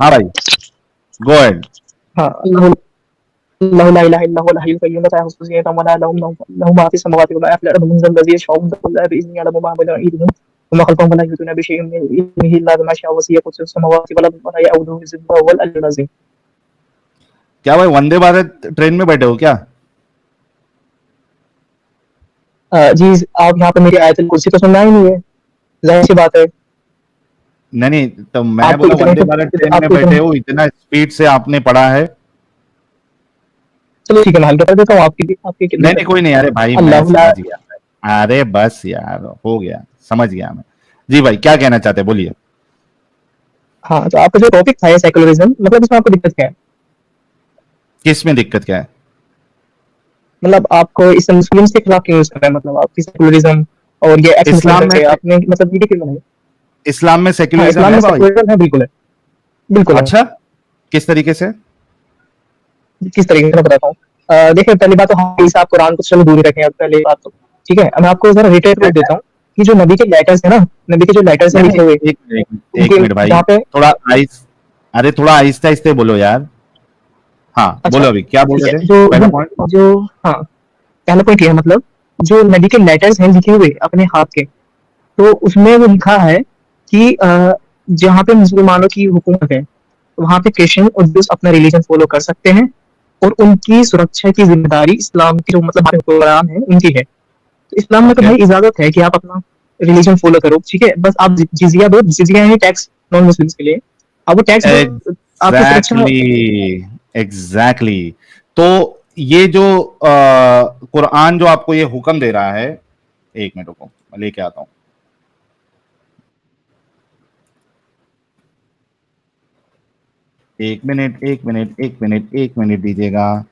हाँ भाई, go ahead. हाँ, अल्लाहु ला इलाहा इल्ला हुवल हय्युल क़य्यूम ला ताखुज़ुहु सिनतुन व ला नौम लहु मा फ़िस समावाति व मा फ़िल अर्दि मुनज़्ज़लुल लज़ी यशफ़अउ इंदहु बिइज़्निहि यअलमु मा बैना अयदीहिम व मा ख़ल्फ़हुम व ला युहीतूना बिशैइन मिन इल्मिहि इल्ला बिमा शाअ वसिअ कुर्सियुहु समावाति वल अर्ज़ व ला यऊदुहु हिफ़्ज़ुहुमा व हुवल अलिय्युल अज़ीम। क्या भाई वंदे भारत ट्रेन में बैठे हो क्या? जी, आप यहाँ पे मेरी आयतुल कुर्सी तो सुनना ही नहीं है, ज़ाहिर-सी बात है। नहीं नहीं, तो मैं आपको बोला इतने वंदे से भारत ट्रेन में आपको बैठे इतने हो, इतना स्पीड से आपने पढ़ा है। चलो ठीक है, मैं हल्का कर देता हूँ आपकी नहीं दिक्कत नहीं, कोई नहीं, अरे भाई मैं अल्लाह ला समझ गया। अरे बस यार, हो गया, समझ गया मैं। जी भाई, क्या कहना चाहते हैं, बोलिए। हाँ, तो आपका जो टॉपिक था सेक्युलरिज्म, मतलब इसमें आपको दिक्कत क्या है? किस में दिक्कत क्या है? मतलब आपको इस मुस्लिम्स के खिलाफ क्यों यूज कर रहे हैं? मतलब आपकी सेक्युलरिज्म और ये एक्स मुस्लिम इस्लाम में करके आपने मतलब वीडियो क्यों बनाई? इस्लाम में हाँ, सेक्युलरिज्म इस्लाम है में भाई। सेक्युलरिज्म है, बिल्कुल है, बिल्कुल है। अच्छा, किस तरीके से? किस तरीके से मैं बताता हूँ। देखिए, पहली बात तो हदीस आप कुरान को चलो दूर ही रखें, अब पहली बात तो ठीक है। अब मैं आपको जरा क्या रिटेल क्या? देता हूँ कि जो नबी के लेटर्स है ना, नबी के जो लेटर्स हैं नहीं नहीं, लिखे हुए, एक उनके मिनट भाई, जहाँ पे थोड़ा आइस अरे थोड़ा आहिस्ते आहिस्ते बोलो यार। हाँ अच्छा बोलो, अभी क्या बोल ठीक है, रहे थे, जो पहला पॉइंट। जो हाँ, पहला पॉइंट ये है मतलब जो नबी के लेटर्स हैं लिखे हुए अपने हाथ के, तो उसमें वो लिखा है कि जहाँ पे मुसलमानों की हुकूमत है, वहाँ पे क्रिश्चियन और जूस अपना रिलीजन फॉलो कर सकते हैं और उनकी सुरक्षा की जिम्मेदारी इस्लाम के जो मतलब हमारे हुक्मरान हैं उनकी है। तो इस्लाम में तो ओके, भाई इजाजत है कि आप अपना रिलीजन फॉलो करो, ठीक है, बस आप जिजिया दो, जिजिया यानी टैक्स नॉन मुस्लिम्स के लिए, अब वो टैक्स दो, आपकी सुरक्षा। Exactly, exactly. तो ये जो कुरान जो आपको ये हुक्म दे रहा है, एक मिनट रुको, मैं लेके आता हूँ। एक मिनट, एक मिनट, एक मिनट, एक मिनट दीजिएगा।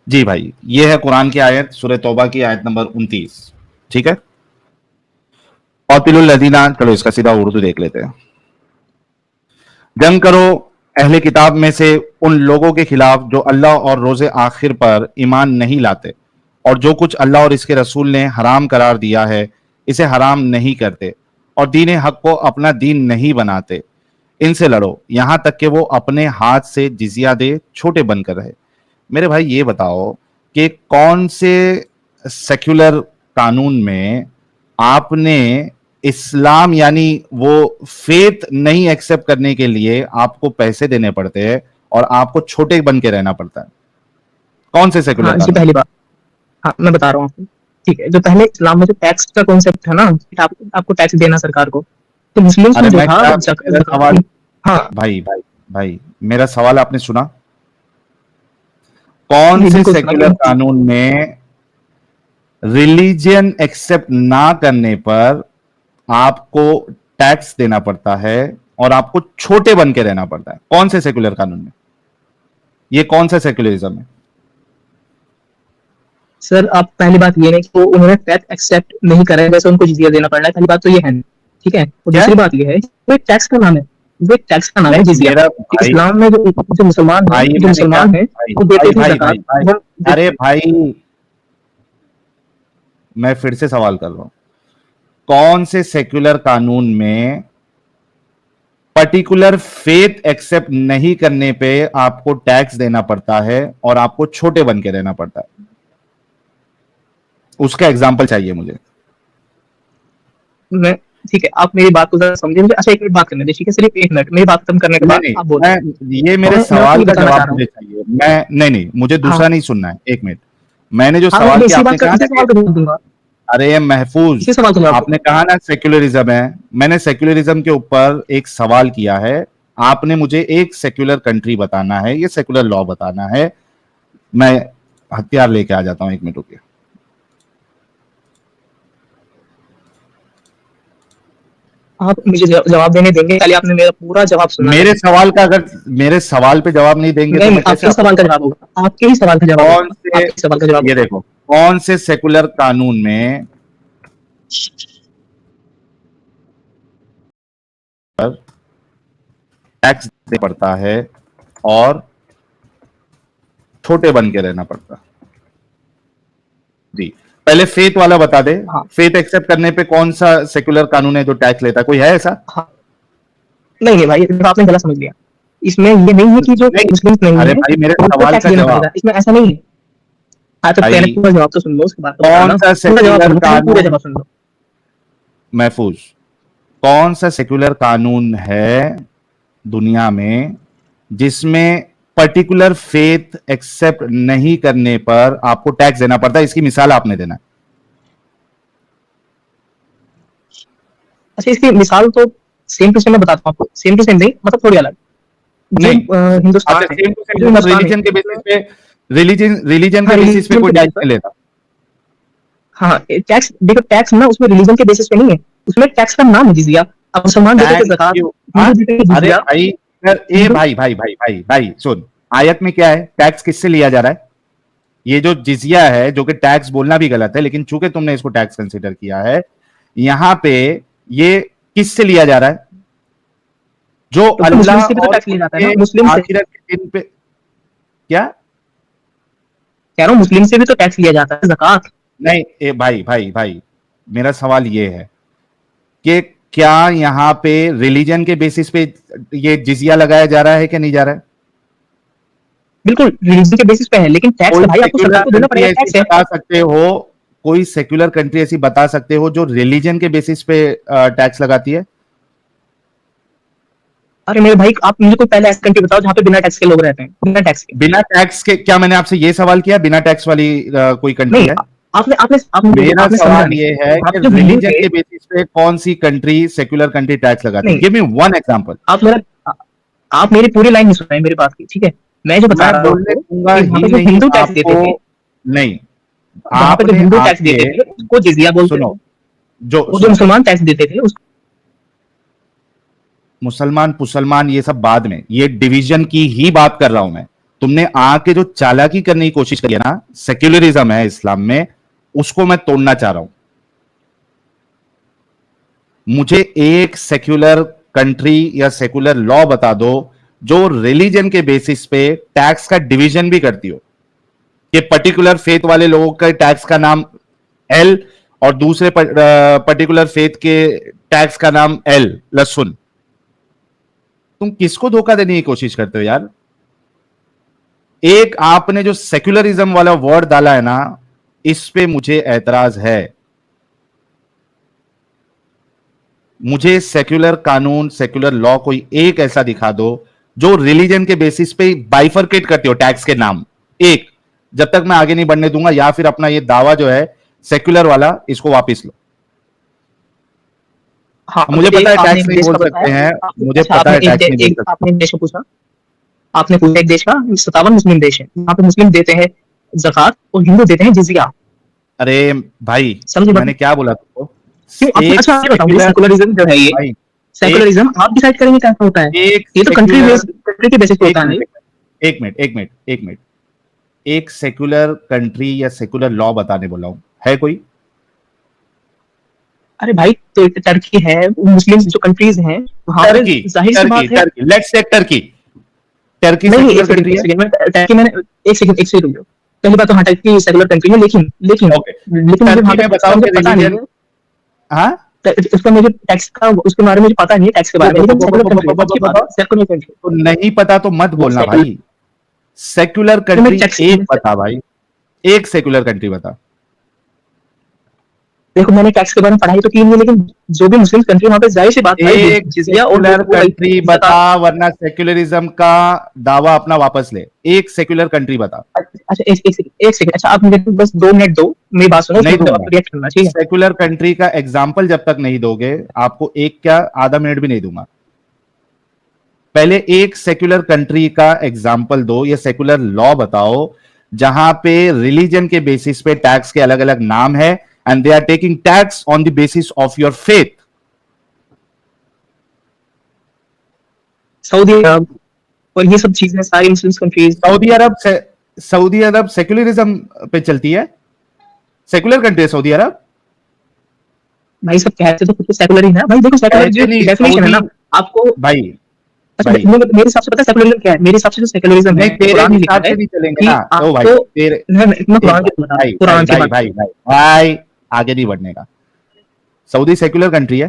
जी भाई, ये है कुरान की आयत, सूरह तौबा की आयत नंबर 29। ठीक है। और लदीना, चलो इसका सीधा उर्दू देख लेते हैं। जंग करो अहले किताब में से उन लोगों के खिलाफ जो अल्लाह और रोजे आखिर पर ईमान नहीं लाते और जो कुछ अल्लाह और इसके रसूल ने हराम करार दिया है इसे हराम नहीं करते और दीन हक को अपना दीन नहीं बनाते। इनसे लड़ो यहां तक कि वो अपने हाथ से जिजिया दे, छोटे बनकर रहे। मेरे भाई ये बताओ कि कौन से सेक्युलर कानून में आपने इस्लाम यानी वो फेथ नहीं एक्सेप्ट करने के लिए आपको पैसे देने पड़ते हैं और आपको छोटे बन के रहना पड़ता है? कौन से सेक्युलर हाँ, इसकी कानून? पहली बात, हाँ मैं बता रहा हूँ आपको, ठीक है, जो पहले इस्लाम में जो टैक्स का कॉन्सेप्ट है ना, आपको टैक्स देना सरकार को, तो मुस्लिम्स में अरे जो मैं था क्या, मेरा जकात। सवाल, हाँ भाई भाई भाई, मेरा सवाल आपने सुना? कौन जी, से बिल्कुल सुना सेक्युलर कानून में रिलीजियन एक्सेप्ट ना करने पर आपको टैक्स देना पड़ता है और आपको छोटे बन के रहना पड़ता है? कौन से सेक्युलर कानून में? ये कौन सा सेक्युलरिज्म है? सर, आप पहली बात ये है कि वो उन्होंने टैक्स एक्सेप्ट नहीं करा है, वैसे उनको जिजिया देना पड़ रहा है, पहली बात तो ये है, ठीक है। और क्या? दूसरी बात ये है कि वो एक टैक्स का नाम है, वो एक टैक्स का नाम है नहीं जिजिया, मेरा कि भाई, इस्लाम में जो मुसलमान है, भाई जो मैंने क्या, मुसलमान है भाई वो देते भाई थे भाई भाई जकात, भाई, वो अरे देते थे। भाई, मैं फिर से सवाल कर रहा हूं। कौन से सेक्युलर कानून में पर्टिकुलर फेथ एक्सेप्ट नहीं करने पे आपको टैक्स देना पड़ता है और आपको छोटे बन के रहना पड़ता है? उसका एग्जाम्पल चाहिए मुझे। मैं ठीक है, आप मेरी बात को जरा समझे मुझे। अच्छा, एक मिनट बात करने दे, ठीक है, सिर्फ एक मिनट, मेरी बात खत्म करने के नहीं बाद नहीं, आप बोल। मैं ये और मेरे मैं आपको सवाल ये का बताना चाह जवाब रहा हूँ। मुझे चाहिए। मैं नहीं नहीं, मुझे हाँ दूसरा नहीं सुनना है। एक मिनट, मैंने जो हाँ, मैं सवाल किया, इसी आपने बात का कहा इसी ना कि, सवाल का जवाब दूंगा, अरे महफूज, इसी सवाल का जवाब आपने दूंगा। कहा ना सेक्युलरिज्म है, मैंने सेक्युलरिज्म के ऊपर एक सवाल किया है। आपने मुझे एक सेक्युलर कंट्री बताना है, ये सेक्युलर लॉ बताना है। मैं हथियार लेके आ जाता हूं, एक मिनट रुकिए। आप मुझे जवाब देने देंगे, पहले आपने मेरा पूरा जवाब सुनना है। मेरे सवाल का, अगर मेरे सवाल पे जवाब नहीं देंगे तो नहीं, मैं कैसे आपके ही आपको सवाल का जवाब? जवाब होगा, आपके ही सवाल का जवाब कौन होगा, से, आपके सवाल का जवाब ये होगा। देखो, कौन से सेकुलर कानून में टैक्स देना पड़ता है और छोटे बन के रहना पड़ता है? जी, पहले फेथ वाला बता दे। हाँ फेथ एक्सेप्ट करने पे कौन सा सेक्युलर कानून है जो टैक्स लेता है? कोई है ऐसा? हाँ, नहीं नहीं भाई, देखो आपने गलत समझ लिया। इसमें ये नहीं है कि जो नहीं, मुस्लिम नहीं अरे है भाई मेरे उनको सवाल टैक्स का देना जवाब। पड़ेगा, इसमें ऐसा नहीं है। हाँ तो पहले भाई पूरा जवाब तो सुन लो, उसके बाद तो कौन बताना। सा पूरा जवाब सेक्युलर सुन लो, पहले पूरा कानून, जवाब सुन लो। महफूज, कौन सा सेक्युलर कानून है दुनिया में जिसमें पर्टिकुलर फेथ एक्सेप्ट नहीं करने पर आपको टैक्स देना पड़ता है? इसकी मिसाल आपने देना है। अच्छा, इसकी मिसाल तो सेम टू सेम मैं बताता हूँ आपको, सेम टू सेम नहीं, मतलब थोड़ी अलग। जो नहीं, हिंदुस्तान अच्छा है, सेम टू सेम जो मतलब हिंदुस्तान है रिलीजन के बेसिस उसमें, पे, रिलीजन के हाँ बेसिस पे रिलीजन कोई के बेसिस टैक्स पर, नहीं लेता। हाँ टैक्स देखो, टैक्स ना उसमें रिलीजन के बेसिस पे नहीं है, उसमें टैक्स का नाम है जिजिया। अब मुसलमान देते थे थैंक ज़कात, यू। हाँ, हिंदू देते थे अरे जिजिया। भाई, ए हिंदू, भाई भाई भाई भाई भाई सुन, आयत में क्या है? टैक्स किससे लिया जा रहा है? ये जो जिजिया है, जो कि टैक्स बोलना भी गलत है, लेकिन चूंकि तुमने इसको टैक्स कंसीडर किया है, यहां पे ये किससे लिया जा रहा है? जो तो भाई मुस्लिम अल्लाह से भी तो और टैक्स लिया जाता है उसके ना, मुस्लिम से। आखिरत के दिन पे, क्या? कह रहा हूँ मुस्लिम से भी तो टैक्स लिया जाता है, ज़कात। नहीं, ए भाई भाई भाई, मेरा सवाल ये है कि क्या यहां पे रिलीजन के बेसिस पे ये जिजिया लगाया जा रहा है कि नहीं जा रहा है? बिल्कुल रिलीजन के बेसिस पे है, लेकिन टैक्स कोई तो भाई आपको सेक्युलर सरकार को देना कंट्री पड़ेगा, ऐसी टैक्स है। बता सकते हो, कोई सेक्युलर कंट्री ऐसी बता सकते हो जो रिलीजन के बेसिस पे टैक्स लगाती है? अरे मेरे भाई, आप मुझे कोई पहले ऐसी कंट्री बताओ जहाँ पे बिना टैक्स के लोग रहते हैं, बिना टैक्स के। बिना टैक्स के? क्या मैंने आपसे ये सवाल किया बिना टैक्स वाली कोई कंट्री नहीं, है? आपने आपने आपने देखो, मेरा आपने समझा सवाल नहीं। ये है वहाँ कि पे जो हिंदू रिलीजन थे, के बेसिस पे कौन सी कंट्री, सेक्युलर कंट्री टैक्स लगाती है? नहीं, गिव मी वन एग्जांपल। आप मेरा, आप मेरी पूरी लाइन नहीं सुन रहे मेरी बात की, ठीक है। मैं जो बता मैं रहा हूँ बोलने आपको दूंगा कि वहाँ ही पे जो नहीं हिंदू टैक्स आपको। देते थे, नहीं, वहाँ पे जो आपने हिंदू टैक्स आके, देते थे उसको जिजिया बोलते सुनो, थे। जो वो जो सुनो, मुसलमान टैक्स देते थे उसको, मुसलमान पुसलमान ये सब बाद में, ये डिवीजन की ही बात कर रहा हूं मैं। तुमने आके जो चालाकी करने की कोशिश करी है ना, सेक्युलरिज्म है इस्लाम में, उसको मैं तोड़ना चाह रहा हूं। मुझे एक सेक्युलर कंट्री या सेक्युलर लॉ बता दो जो रिलीजन के बेसिस पे टैक्स का डिवीजन भी करती हो, कि पर्टिकुलर फेथ वाले लोगों का टैक्स का नाम एल और दूसरे पर्टिकुलर फेथ के टैक्स का नाम एल लहसुन। तुम किसको धोखा देने की कोशिश करते हो यार? एक आपने जो सेक्युलरिज्म वाला वर्ड डाला है ना, इस पे मुझे ऐतराज है। मुझे सेक्युलर कानून, सेक्युलर लॉ कोई एक ऐसा दिखा दो जो रिलीजन के बेसिस पे बाइफरकेट करते हो टैक्स के नाम। एक, जब तक मैं आगे नहीं बढ़ने दूंगा, या फिर अपना ये दावा जो है सेक्युलर वाला, इसको वापस लो। हाँ मुझे एक पता है आपने टैक्स एक नहीं देश बोल का सकते बताया, हैं, मुझे अच्छा पता आपने है टैक्स नहीं बोल एक सकते। आपने एक देश का पूछा, आपने पूछा एक देश का, 57 मुस्लिम देश है, यहाँ पे मुस्लिम देते हैं ज़कात और हिंदू देते हैं जिजिया। अरे भाई, समझे मैंने मतलब? क्या बोला तुमको? क्यों एक अच्छा ये बताओ मुझे, सेक्युलर, सेकुलरिज्म जो है ये, भाई एक सेकुलरिज्म आप डिसाइड करेंगे कैसा होता है? एक ये तो कंट्री सेक्युलर, बेस्ड, कंट्री के बेसिस पे एक होता है मिनट नहीं। एक मिनट एक मिनट एक मिनट, एक सेक्युलर कंट्री या सेक्युलर लॉ बताने बोला हूं, है कोई? अरे भाई तो टर्की है, मुस्लिम जो कंट्रीज हैं वहां पे टर्की, जाहिर सी टर्की बात है। Turkey let's take Turkey. Turkey नहीं नहीं, सेक्युलर एक सेकंड कंट्री एक है? सेकंड, मैं टर्की मैंने, एक सेकंड रुक जाओ। पहली बात तो हाँ टर्की सेकुलर कंट्री है, लेकिन लेकिन ओके, लेकिन मुझे वहां टर्की पे में टैक्स का बताओ मुझे कि पता नहीं रिलीजन, है। हाँ, उसका मुझे टैक्स का, उसके बारे में मुझे पता नहीं है टैक्स के बारे में, लेकिन सेकुलर कंट्री है, अच्छी बात है, सेकुलर कंट्री तो नहीं पता तो मत वो बोलना सेकुलर भाई। सेक्युलर में कंट्री टैक्स। एक बता भाई, एक सेक्युलर कंट्री बता। देखो मैंने टैक्स के बारे में पढ़ाई तो की नहीं है, लेकिन जो भी मुस्लिम कंट्री वहां पे जाहिर सी बात भाई एक जिजिया और सेक्युलर वो भाई कंट्री बता, ज़कात। वरना सेक्युलरिज्म का दावा अपना वापस ले। एक सेक्युलर कंट्री बता। अच्छा एक सेकंड, अच्छा आप मुझे बस 2 मिनट दो, मेरी बात सुनो, उसके नहीं बाद दूंगा। आप रिएक्ट करना, ठीक है? सेक्युलर कंट्री का एग्जाम्पल जब तक नहीं दोगे, आपको एक क्या आधा मिनट भी नहीं दूंगा। पहले एक सेक्युलर कंट्री का एग्जाम्पल दो या सेक्युलर लॉ बताओ जहां पे रिलीजन के बेसिस पे टैक्स के अलग अलग नाम है, and they are taking tax on the basis of your faith. Saudi Arab और ये सब चीजें सारी मुस्लिम कंट्रीज। सऊदी अरब से, सऊदी अरब सेक्युलरिज्म पे चलती है? सेक्युलर कंट्री है सऊदी अरब? भाई सब कहते तो खुद को सेकुलर ही ना भाई, देखो सेकुलर कहते जो नहीं डेफिनेशन है सऊदी ना आपको। भाई, अच्छा भाई मेरे हिसाब से पता है सेकुलरिज्म क्या है? मेरे हिसाब से जो सेकुलरिज्म नहीं, है, तेरे कुरान में लिखा हिसाब है से नहीं चलेंगे कि ना। ओ भाई आपको तेरे मैं एक कुरान की बता रहा भाई हूँ, भाई कुरान की भाई बात भाई भाई भाई आगे नहीं बढ़ने का। सऊदी सेक्युलर कंट्री है।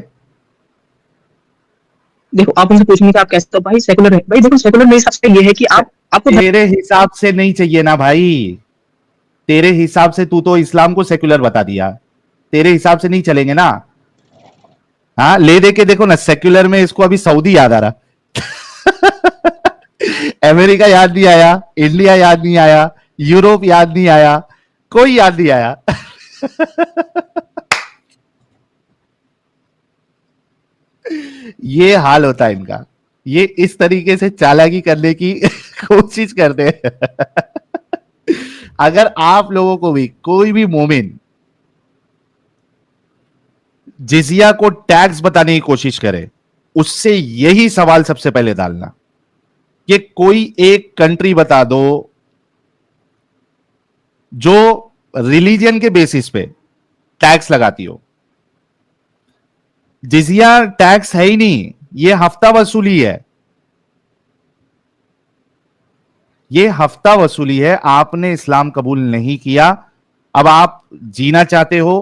देखो आप उनसे पूछेंगे कि आप कैसे, तो भाई सेकुलर है भाई। देखो सेकुलर मेरे हिसाब से ये है कि आप आपको तेरे हिसाब से नहीं चाहिए ना भाई, तेरे हिसाब से तू तो इस्लाम को सेक्युलर बता दिया, तेरे हिसाब से नहीं चलेंगे ना। हाँ ले दे के देखो ना, सेक्युलर में इसको अभी सऊदी याद आ रहा, अमेरिका याद नहीं आया, इंडिया याद नहीं आया, यूरोप याद नहीं आया, कोई याद नहीं आया। ये हाल होता है इनका, ये इस तरीके से चालाकी करने की कोशिश करते हैं। अगर आप लोगों को भी कोई भी मोमिन जिजिया को टैक्स बताने की कोशिश करे, उससे यही सवाल सबसे पहले डालना कि कोई एक कंट्री बता दो जो रिलीजन के बेसिस पे टैक्स लगाती हो। जिजिया टैक्स है ही नहीं, ये हफ्ता वसूली है, ये हफ्ता वसूली है। आपने इस्लाम कबूल नहीं किया, अब आप जीना चाहते हो,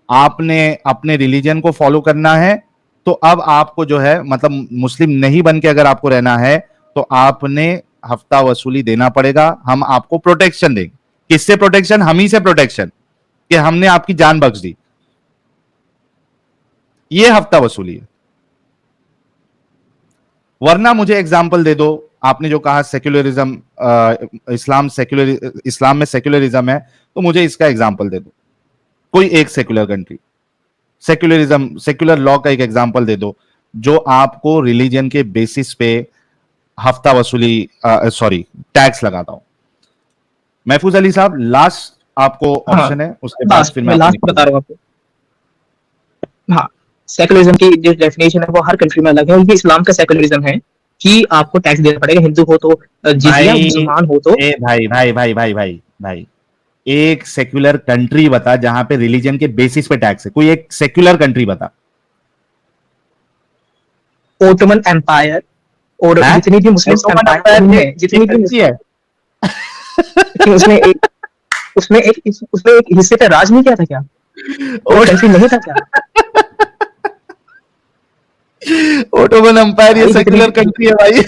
आपने अपने रिलीजन को फॉलो करना है, तो अब आपको जो है मतलब मुस्लिम नहीं बन के अगर आपको रहना है तो आपने हफ्ता वसूली देना पड़ेगा। हम आपको प्रोटेक्शन देंगे। किससे प्रोटेक्शन? हम ही से प्रोटेक्शन, कि हमने आपकी जान बख्श दी। ये हफ्ता वसूली है। वरना मुझे एग्जाम्पल दे दो, आपने जो कहा सेक्युलरिज्म, इस्लाम में सेक्युलरिज्म है, तो मुझे इसका एग्जाम्पल दे दो, कोई एक secular country, secularism secular law का एक एग्जाम्पल दे दो जो आपको रिलीजन के बेसिस पे हफ्ता वसूली सॉरी टैक्स लगाता हूं। महफूज अली साहब लास्ट आपको हाँ ऑप्शन है, उसके बाद लास्ट फिर मैं मैं आपको लास्ट निकल बता दूंगा। रहा हूँ आपको। हाँ सेकुलरिज्म की जो डेफिनेशन है वो हर कंट्री में अलग है, ये इस्लाम का सेकुलरिज्म है कि आपको टैक्स देना पड़ेगा, हिंदू हो तो जिजिया, भाई मुसलमान हो तो। ए भाई भाई भाई भाई भाई भाई एक सेक्युलर कंट्री बता जहां पे रिलीजन के बेसिस पे टैक्स है, कोई एक सेक्युलर कंट्री बता। ओटोमन एम्पायर और है जितनी भी मुस्लिम ओटोमन एम्पायर एम्पायर उनमें एक जितनी भी कंट्री है। लेकिन उसमें एक हिस्से पे राज नहीं किया था क्या? वो ओट, कंट्री नहीं था क्या? ओटोमन एम्पायर ये भाई जितनी सेक्युलर भी, कंट्री है भाई।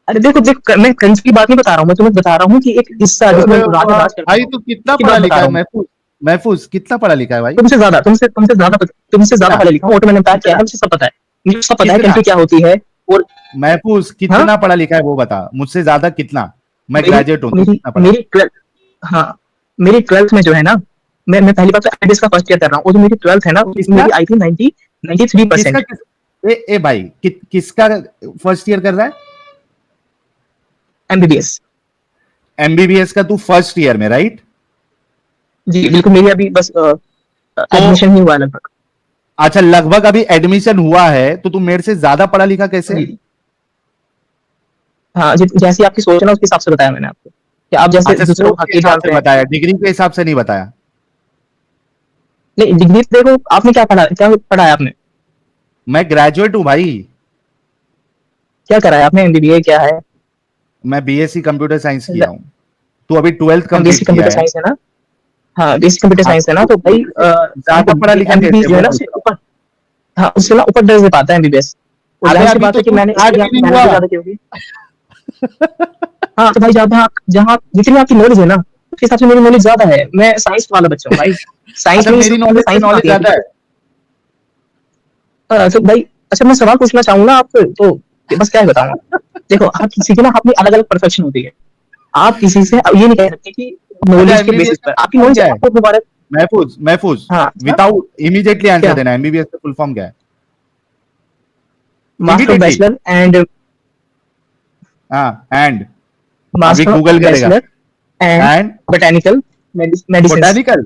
अरे देखो देखो मैं कंट्री की बात नहीं बता रहा हूँ, मैं तुम्हें बता रहा हूँ कि एक हिस्सा जिसमें अरे राजा वाह राज करता भाई, हो, तू कितना उसकी पढ़ा बात लिखा बता है रहा हूँ। महफूज? महफूज कितना पढ़ा लिखा है भाई? तुमसे ज्यादा कितना पढ़ा लिखा हूँ। ओटोमन एम्पायर क्या कितना है मुझे सब पता है, मुझे सब पता है कितना कंट्री क्या होती है। और महफूज हाँ कितना पढ़ा लिखा है वो बता मुझसे, ज्यादा कितना? मैं मेरी ग्रेजुएट हूं, तू मेरी कितना पढ़ा? मेरी ट्वेल्थ, हाँ मेरी ट्वेल्थ में जो है ना, मैं पहली बार तो एमबीबीएस का फर्स्ट ईयर कर रहा हूँ, और जो मेरी ट्वेल्थ है ना उसमें किसका मेरी आई थी 93%। किसका किस, ए भाई किसका फर्स्ट ईयर कर रहा है? एमबीबीएस। एमबीबीएस का तू फर्स्ट ईयर में, राइट? जी बिल्कुल, मेरी अभी बस तो एडमिशन ही हुआ है लगभग। अच्छा, लगभग अभी एडमिशन हुआ है, तो तू मेरे से ज्यादा पढ़ा लिखा कैसे है? जी हाँ, जैसी आपकी सोच है ना उसके हिसाब से बताया मैंने आपको, कि आप जैसे अच्छा, दूसरों सोच को के हकीर हिसाब से जानते हैं। बताया, डिग्री के हिसाब से नहीं बताया। नहीं डिग्री देखो आपने क्या पढ़ा है आपने, मैं ग्रेजुएट हूं भाई। क्या करा है आपने, एमबीबीए क्या है? मैं बीएससी कंप्यूटर साइंस किया हूं। तू अभी ट्वेल्थ कंप्लीट बेसिक किया कंप्यूटर है। साइंस है ना? हाँ बेसिक कंप्यूटर हाँ, साइंस है ना, तो तो भाई ज्यादा पढ़ा लिखा एमबीबीएस कैसे जो है वो ना पूछ उससे रहा हूँ। ऊपर, हाँ उससे ना ऊपर दर्जे पाता है एमबीबीएस। और अबे जाहिर सी अभी बात तो है कि तू मैंने इसके स्टार्ट लिए भी आपकी नहीं मेहनत हुआ। भी ज्यादा की होगी। हाँ तो भाई जहाँ जहाँ जितनी आपकी नॉलेज है ना उसके हिसाब से मेरी नॉलेज ज्यादा है, मैं साइंस वाला बच्चा हूँ भाई। साइंस अच्छा, में मेरी मुझे नॉलेज से साइंस में नॉलेज आती है, ठीक ज्यादा है। है। तो भाई अच्छा मैं सवाल पूछना चाहूंगा आपको, तो बस क्या है बताऊँ। देखो हर किसी की ना अपनी अलग अलग परफेक्शन होती है। आप किसी से अब ये नहीं कह सकते कि अच्छा, नॉलेज के एमबीबीएस बेसिस का पर फुल आपकी फॉर्म नॉलेज क्या है? आपको मुबारक। महफूज महफूज हाँ अच्छा, विदाउट इमीडिएटली आंसर क्या? देना, एमबीबीएस का फुल फॉर्म क्या है? Master of immediately. Bachelor and हाँ, एंड अभी मास्टर ऑफ गूगल करेगा। Bachelor and and botanical medicine. Botanical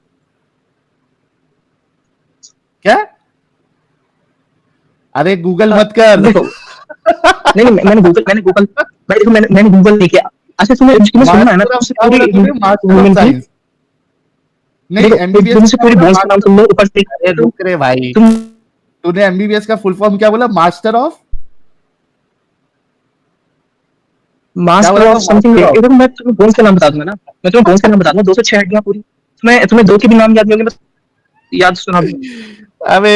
क्या? अरे गूगल मत कर। देखो नहीं नहीं मैंने गूगल भाई देखो मैंने गूगल नहीं किया। अच्छा तुम्हें सुनना है ना, मास्टर ऑफ तुमसे क्या पूरी बोला तूने? मास्टर ऑफ ह्यूमन की, साइंस? नहीं, देखो एमबीबीएस का तुमसे क्या पूरी बोला? बोन्स का नाम मास्टर। सुन लो ऊपर से। अरे रुक रे भाई, तुम तूने एमबीबीएस का फुल फॉर्म क्या बोला? मास्टर ऑफ मास बोला ऑफ था? समथिंग, मास्टर ऑफ देखो मैं तुम्हें बोन्स का नाम बता दूंगा ना, मैं तुम्हें बोन्स का नाम बता दूंगा, 206 हड्डियां पूरी, तुम्हें 2 के भी नाम याद नहीं होंगे, बस याद सुना दूं, अबे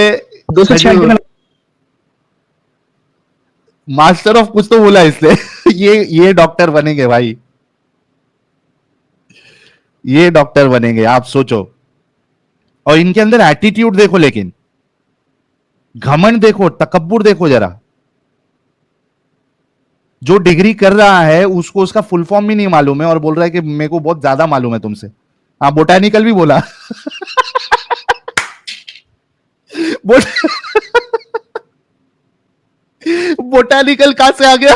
206 हड्डियों खजूर, का मास्टर ऑफ कुछ तो बोला इसने। ये डॉक्टर बनेंगे भाई, ये डॉक्टर बनेंगे, आप सोचो। और इनके अंदर एटीट्यूड देखो, लेकिन घमंड देखो, तकब्बुर देखो जरा। जो डिग्री कर रहा है उसको उसका फुल फॉर्म भी नहीं मालूम है और बोल रहा है कि मेरे को बहुत ज्यादा मालूम है तुमसे। हाँ, बोटानिकल भी बोला। बोट, बोटानिकल कहां से आ गया?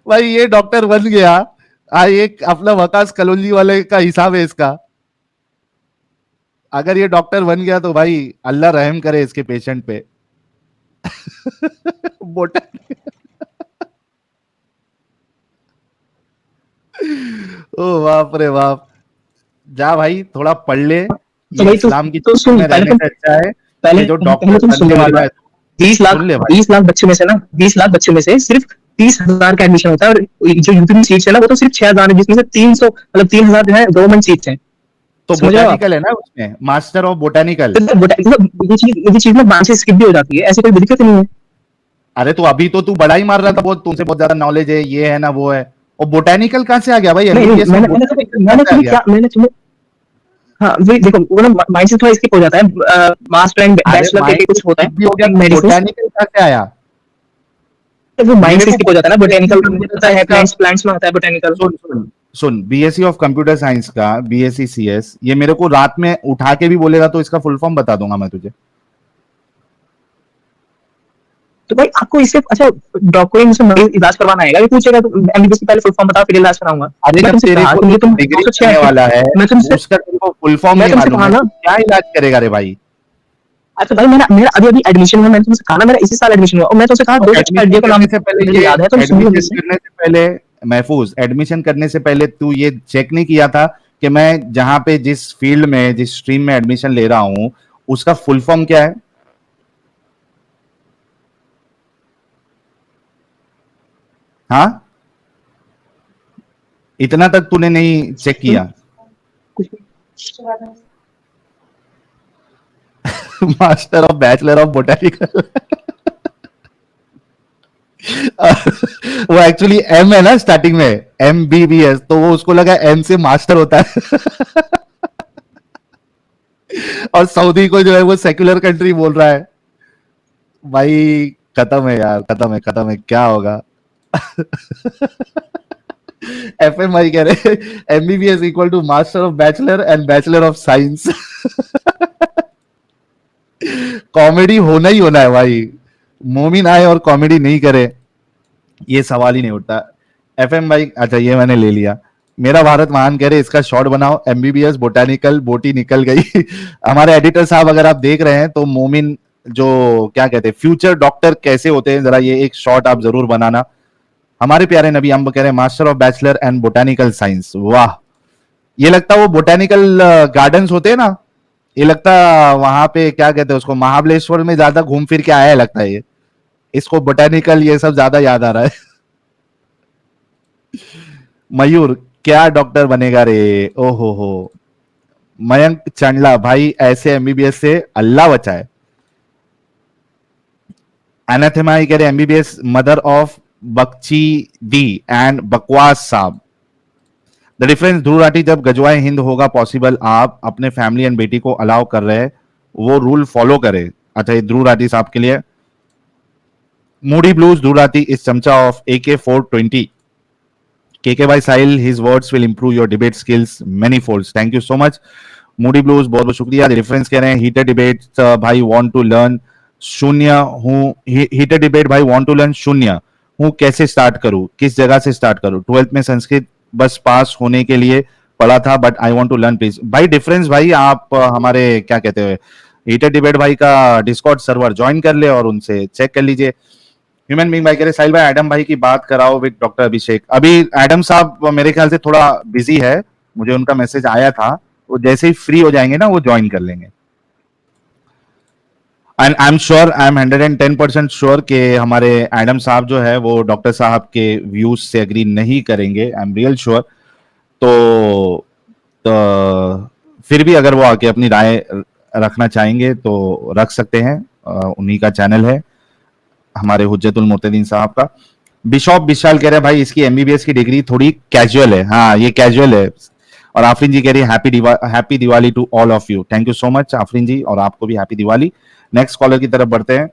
भाई ये डॉक्टर बन गया। एक अपना वकास कलोली वाले का हिसाब है इसका। अगर ये डॉक्टर बन गया तो भाई अल्लाह रहम करे इसके पेशेंट पे। बोटा, ओ बाप रे बाप। जा भाई थोड़ा पढ़ ले, तो ये भाई इस्लाम की तो चीजों सुन, में रहने से अच्छा है पहले ये जो पहले डॉक्टर तुम सुन बनने लो मेरी वाला है। बात। 20 लाख, सुन ले भाई। 20 लाख बच्चे में से ना, 20 लाख बच्चे में से सिर्फ 30,000 का एडमिशन होता है, और जो यूपी में सीट्स है ना वो तो सिर्फ 6,000 है, जिसमें से 300 मतलब 3,000 जो है गवर्नमेंट सीट्स हैं, तो समझ रहे हो आप? बोटानिकल है ना उसमें, मास्टर ऑफ बोटानिकल। तो ये चीज ना मान से स्किप भी हो जाती है, ऐसी कोई दिक्कत नहीं है। अरे तो अभी तो तू बड़ा ही मार रहा था, बहुत तुमसे बहुत ज्यादा नॉलेज है, ये है ना वो है। और बोटानिकल कहां से आ गया भाई? नहीं नहीं, एमबीबीएस में मैंने बोटानिकल कहां मैंने से आ तुम्हें गया? क्या, मैंने तुम्हें, हाँ वही देखो, वो ना माइंड से थोड़ा स्किप हो जाता है, मास्टर एंड अरे बैचलर करके माइंड कुछ होता है भी हो गया इन तो मेडिसिन, बोटानिकल कहां से आया? तो वो माइंड मेरे से को स्किप हो जाता है ना, बोटेनिकल मुझे कंप्यूटर पता है, साइंस का, प्लांट्स प्लांट्स में आता है botanical. Soon soon soon, BSc of computer science का, बीएससी सीएस, ये मेरे को रात में उठा के भी बोलेगा तो इसका फुल फॉर्म बता दूंगा मैं तुझे। तो भाई आपको इससे अच्छा, डॉक्टर मुझसे मरीज इलाज करवाना आएगा, ये पूछेगा तो एमबीबीएस से पहले फुल फॉर्म बता फिर इलाज कराऊंगा। अरे मैं जब तुमसे तेरे कहा को कि मुझे तुम डिग्री करने 206, वाला है, मैं तुमसे उसका तेरे को फुल फॉर्म मैं नहीं तुमसे मालूम कहा है ना, तो क्या इलाज करेगा रे भाई? अच्छा भाई मेरा मेरा अभी अभी एडमिशन हुआ, मैंने तुमसे कहा ना मेरा इसी साल एडमिशन हुआ, और मैं तुमसे कहा तो 206 एडमिशन आइडिया का नाम करने से पहले मुझे ये याद है, तुम सुन लो एडमिशन मुझसे। करने से पहले महफूज, एडमिशन करने से पहले तू ये चेक नहीं किया था कि मैं जहां पे जिस फील्ड में जिस स्ट्रीम में एडमिशन ले रहा हूं उसका फुल फॉर्म क्या है? हाँ, इतना तक तूने नहीं चेक हम्म, किया? कुछ master of bachelor of botanical. वो एक्चुअली एम है ना स्टार्टिंग में, MBBS, तो वो उसको लगा एम से मास्टर होता है। और सऊदी को जो है वो सेक्युलर कंट्री बोल रहा है। भाई खत्म है यार, खत्म है, खत्म है, क्या होगा? FMI कह रहे MBBS equal to master of bachelor and bachelor of science. Comedy होना ही होना है भाई, मोमिन आए और कॉमेडी नहीं करे ये सवाल ही नहीं उठता। FM भाई, अच्छा ये मैंने ले लिया। मेरा भारत महान कह रहे इसका शॉर्ट बनाओ, MBBS बोटानिकल, बोटी निकल गई। हमारे एडिटर साहब अगर आप देख रहे हैं तो मोमिन जो क्या कहते हैं फ्यूचर डॉक्टर कैसे होते हैं, जरा ये एक शॉर्ट आप जरूर बनाना। हमारे प्यारे नबी हम कह रहे हैं master of bachelor and botanical science, वाह। ये लगता है वो बोटानिकल गार्डन्स होते हैं ना, ये लगता वहां पे क्या कहते हैं उसको, महाबलेश्वर में ज्यादा घूम फिर के आया है लगता है ये, इसको बोटानिकल ये सब ज्यादा याद आ रहा है। मयूर क्या डॉक्टर बनेगा रे? ओहो हो। मयंक चांडला भाई ऐसे MBBS से अल्लाह बचाए। एनाथेमा कह रहे MBBS मदर ऑफ बख्ची दी एंड बकवास साहब। द डिफरेंस, ध्रुव राठी जब गजवाए हिंद होगा पॉसिबल, आप अपने फैमिली एंड बेटी को अलाउ कर रहे हैं, वो रूल फॉलो करे। अच्छा ये ध्रुव राठी साहब के लिए। Moody blues, Dhruv Rathee is चमचा of AK420। KK by Sahil, his words will improve your debate skills many folds. Thank you so much. Moody Blues, बहुत बहुत शुक्रिया। रेफरेंस कह रहे हैं हीटर डिबेट भाई वांट टू लर्न शून्य हूँ, हीटर डिबेट भाई वांट टू लर्न शून्य हूँ, कैसे स्टार्ट करूँ, किस जगह से स्टार्ट करूँ? 12th में संस्कृत बस पास होने के लिए पढ़ा था but I want to learn please. भाई डिफरेंस भाई आप हमारे क्या कहते हैं हीटर डिबेट भाई का डिस्कॉर्ड सर्वर ज्वाइन कर ले और उनसे चेक कर लीजिए। ह्यूमन बीइंग भाई कह रहे साहिल भाई एडम भाई की बात कराओ विद डॉक्टर अभिषेक। अभी एडम साहब मेरे ख्याल से थोड़ा बिजी है, मुझे उनका मैसेज आया था, वो जैसे ही फ्री हो जाएंगे ना वो ज्वाइन कर लेंगे। And I am sure, I am 110% sure कि हमारे एडम साहब जो है वो डॉक्टर साहब के व्यूज से एग्री नहीं करेंगे, आई एम रियल श्योर। तो फिर भी अगर वो आके अपनी राय रखना चाहेंगे तो रख सकते हैं, उन्हीं का चैनल है हमारे हुज्जतुल मुर्तदीन साहब का। बिशॉप विशाल कह रहे हैं भाई इसकी एमबीबीएस की डिग्री थोड़ी कैजुअल है। हाँ ये कैजुअल है। और आफरीन जी कह रही है happy Diwali to all of you. Thank you so much Afreen ji, और आपको भी हैप्पी दिवाली। नेक्स्ट कॉलर की तरफ बढ़ते हैं।